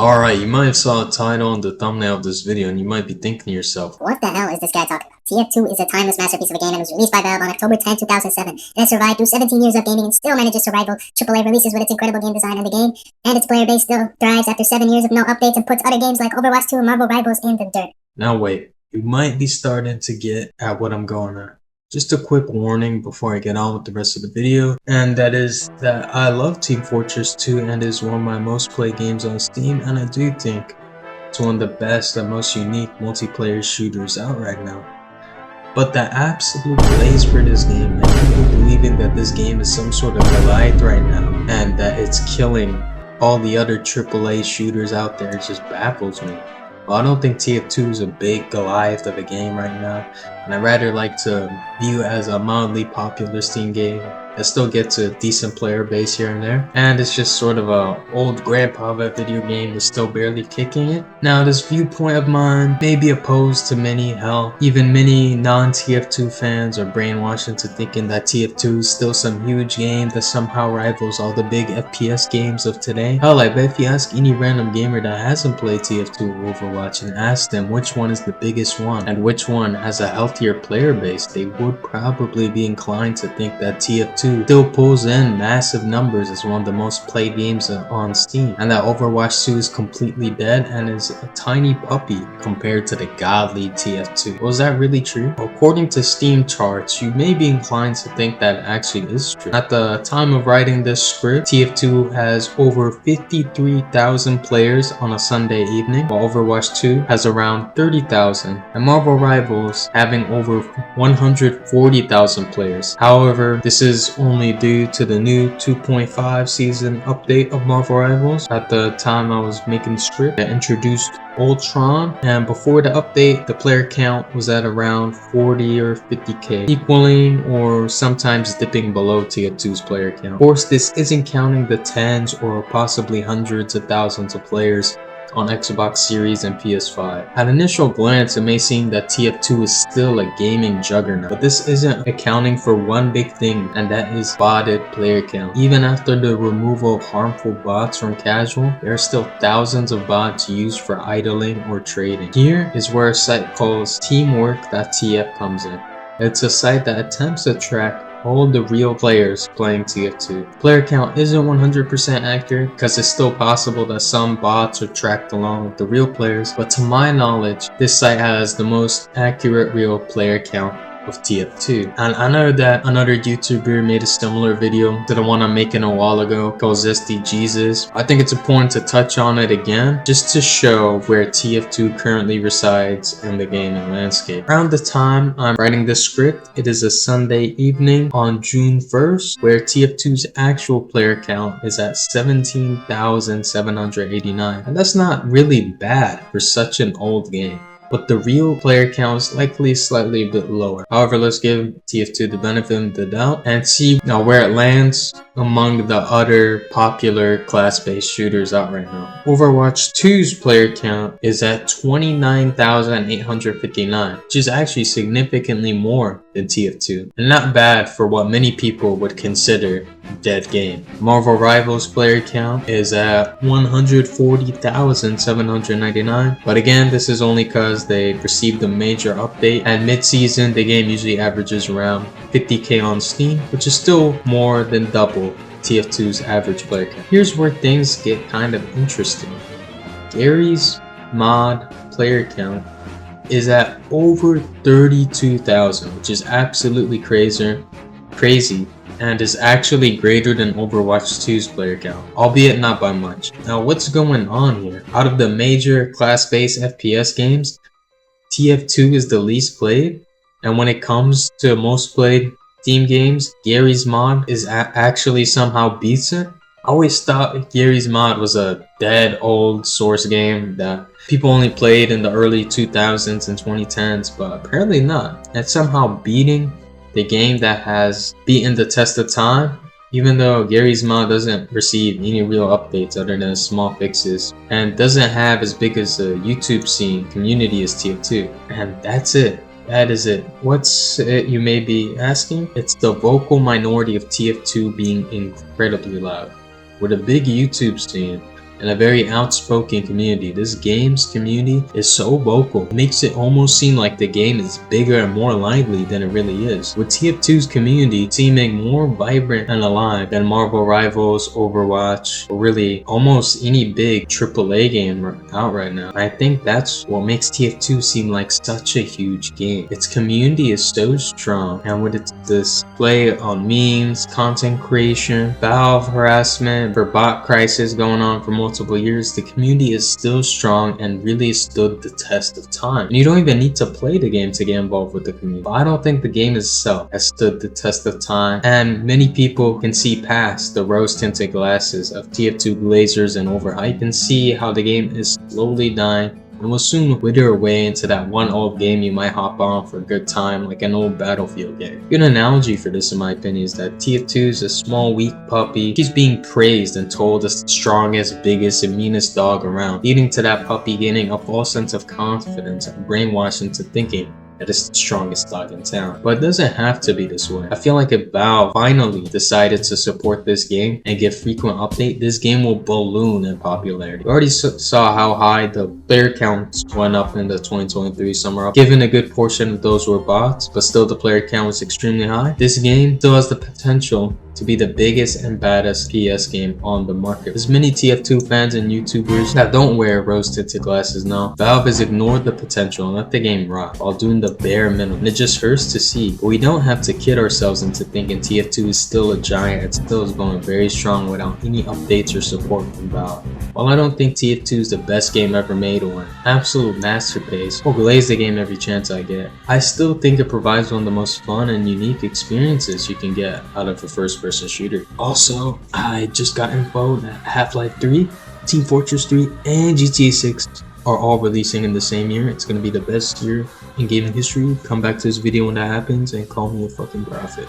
Alright, you might have saw a title and the thumbnail of this video and you might be thinking to yourself, What the hell is this guy talking about? TF2 is a timeless masterpiece of a game and was released by Valve on October 10, 2007. It has survived through 17 years of gaming and still manages to rival AAA releases with its incredible game design, and the game and its player base still thrives after 7 years of no updates and puts other games like Overwatch 2 and Marvel Rivals in the dirt. now wait, you might be starting to get at what I'm going at. Just a quick warning before I get on with the rest of the video, and that is that I love Team Fortress 2 and it is one of my most played games on Steam, and I do think it's one of the best and most unique multiplayer shooters out right now. But the absolute glaze for this game, and people believing that this game is some sort of Goliath right now and that it's killing all the other AAA shooters out there, it just baffles me. Well, I don't think TF2 is a big Goliath of a game right now, and I rather like to view it as a mildly popular Steam game that still gets a decent player base here and there, and it's just sort of a old grandpa of a video game that's still barely kicking it. Now, this viewpoint of mine may be opposed to many, hell, even many non-TF2 fans are brainwashed into thinking that TF2 is still some huge game that somehow rivals all the big FPS games of today. Hell, I bet if you ask any random gamer that hasn't played TF2 or Overwatch and ask them which one is the biggest one and which one has a healthier player base, they would probably be inclined to think that TF2 still pulls in massive numbers as one of the most played games on Steam, and that Overwatch 2 is completely dead and is a tiny puppy compared to the godly TF2. Was that really true? According to Steam charts, you may be inclined to think that actually is true. At the time of writing this script, TF2 has over 53,000 players on a Sunday evening, while Overwatch 2 has around 30,000, and Marvel Rivals having over 140,000 players. However, this is only due to the new 2.5 season update of Marvel Rivals. At the time I was making the script, that introduced Ultron, and before the update, the player count was at around 40 or 50k, equaling or sometimes dipping below TF2's player count. Of course, this isn't counting the tens or possibly hundreds of thousands of players on Xbox Series and PS5. At initial glance, it may seem that TF2 is still a gaming juggernaut, but this isn't accounting for one big thing, and that is botted player count. Even after the removal of harmful bots from casual, there are still thousands of bots used for idling or trading. Here is where a site called teamwork.tf comes in. It's a site that attempts to track all the real players playing TF2. Player count isn't 100% accurate because it's still possible that some bots are tracked along with the real players, but to my knowledge, this site has the most accurate real player count of TF2. And I know that another YouTuber made a similar video to the one I'm making a while ago called Zesty Jesus. I think it's important to touch on it again just to show where TF2 currently resides in the gaming landscape. Around the time I'm writing this script, it is a Sunday evening on June 1st where TF2's actual player count is at 17,789, and that's not really bad for such an old game. But the real player count is likely slightly a bit lower. However, let's give TF2 the benefit of the doubt and see now where it lands among the other popular class-based shooters out right now. Overwatch 2's player count is at 29,859, which is actually significantly more than TF2, and not bad for what many people would consider a dead game. Marvel Rivals player count is at 140,799, but again, this is only because they received a major update, and mid-season the game usually averages around 50k on Steam, which is still more than double TF2's average player count. Here's where things get kind of interesting. Gary's mod player count is at over 32,000, which is absolutely crazy, and is actually greater than Overwatch 2's player count, albeit not by much. Now, what's going on here? Out of the major class-based FPS games, TF2 is the least played, and when it comes to most played Steam games, Gary's mod is actually somehow beats it. I always thought Gary's mod was a dead old source game that people only played in the early 2000s and 2010s, but apparently not. It's somehow beating the game that has beaten the test of time, even though Gary's mod doesn't receive any real updates other than small fixes and doesn't have as big as a YouTube scene community as TF2. And that's it. That is it. What's it, you may be asking? It's the vocal minority of TF2 being incredibly loud. With a big YouTube scene, and a very outspoken community. This game's community is so vocal, it makes it almost seem like the game is bigger and more lively than it really is, with TF2's community seeming more vibrant and alive than Marvel Rivals, Overwatch, or really almost any big AAA game out right now. I think that's what makes TF2 seem like such a huge game. Its community is so strong, and with its display on memes, content creation, Valve harassment, for bot crisis going on for multiple years, the community is still strong and really stood the test of time. And you don't even need to play the game to get involved with the community. But I don't think the game itself has stood the test of time, and many people can see past the rose-tinted glasses of TF2 glazers and overhype and see how the game is slowly dying and will soon wither away into that one old game you might hop on for a good time, like an old Battlefield game. A good analogy for this in my opinion is that TF2 is a small weak puppy. He's being praised and told the strongest, biggest, and meanest dog around, leading to that puppy gaining a false sense of confidence and brainwashed into thinking that is the strongest dog in town. But it doesn't have to be this way. I feel like if Valve finally decided to support this game and give frequent update, this game will balloon in popularity. We already saw how high the player counts went up in the 2023 summer. Given a good portion of those were bots, but still the player count was extremely high, this game still has the potential to be the biggest and baddest PS game on the market. There's many TF2 fans and YouTubers that don't wear rose-tinted glasses now. Valve has ignored the potential and let the game rock while doing the bare minimum. And it just hurts to see, but we don't have to kid ourselves into thinking TF2 is still a giant. It still is going very strong without any updates or support from Valve. While I don't think TF2 is the best game ever made or an absolute masterpiece, or glaze the game every chance I get, I still think it provides one of the most fun and unique experiences you can get out of a first-person shooter. Also, I just got info that Half-Life 3, Team Fortress 3, and GTA 6 are all releasing in the same year. It's going to be the best year in gaming history. Come back to this video when that happens and call me a fucking prophet.